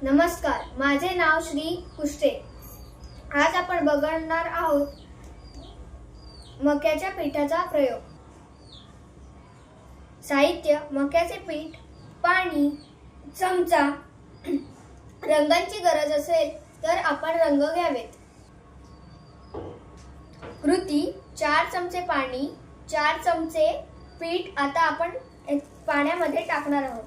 नमस्कार, माझे नाव श्री कुष्टे। आज आपण बघणार आहोत मक्याच्या पिठाचा प्रयोग। साहित्य: मक्याचे पीठ, पाणी, चमचा। रंगांची गरज असेल तर आपण रंग घ्यावेत। कृती: 4 चमचे पाणी, 4 चमचे पीठ आता आपण पाण्यामध्ये टाकणार आहोत।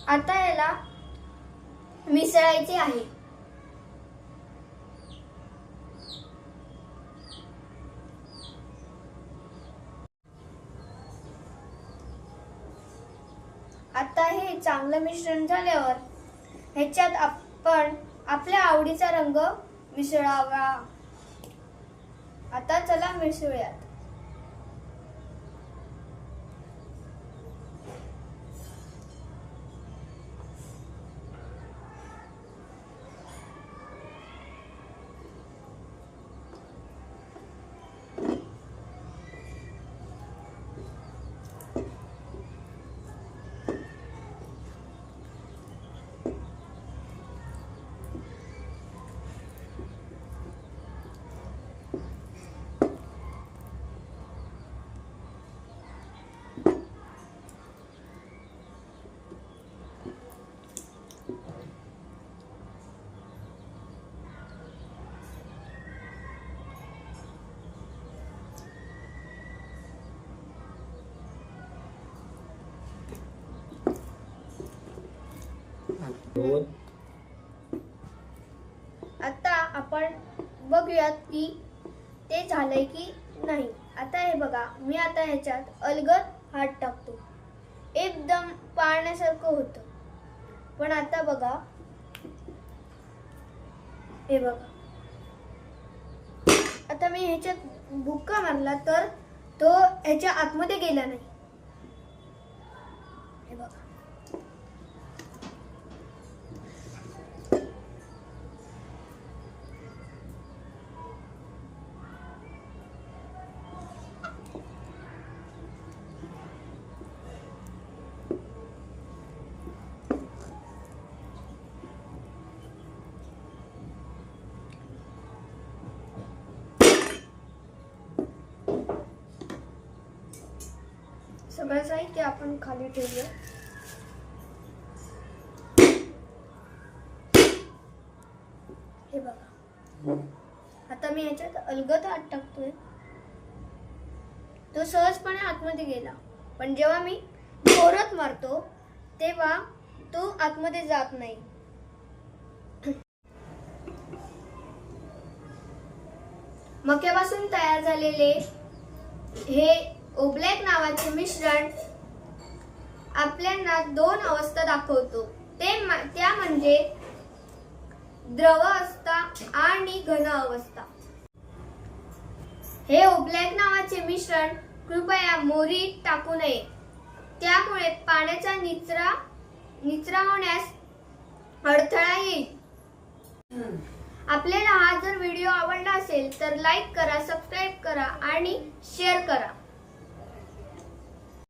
आता याला मिसळायचे आहे। आता हे चांगलं मिश्रण झाल्यावर ह्याच्यात आपण आपल्या आवडीचा रंग मिसळावा। आता चला मिसळूयात। आता आपण बघूयात की ते झालंय की नाही। आता हे बघा, मी आता ह्याच्यात अलगद हात टाकतो, एकदम पाण्यासारखं होतं। पण आता बघा, हे बघा, आता मी ह्याच्यात बुक्का मारला तर तो ह्याच्या आतमध्ये गेला नाही। हे बघा, सगळं साहित्य आपण खाली ठेवूया। हे बघा, आता मी ह्याच्यात अलगद हात टाकतोय, तो सहजपणे आतमध्ये गेला। पण जेव्हा मी जोरात मारतो तेव्हा तो आतमध्ये जात नाही। मक्यापासून तयार झालेले हे ओब्लॅक नावाचे मिश्रण आपल्याला 2 अवस्था दाखवतो, त्या म्हणजे द्रव अवस्था आणि घन अवस्था। हे ओब्लॅक नावाचे मिश्रण कृपया मोरीत टाकू नये, त्यामुळे पाण्याचा निचरा होण्यास अडथळा येईल। आपल्याला हा जर व्हिडिओ आवडला असेल तर लाईक करा, सबस्क्राईब करा आणि शेअर करा।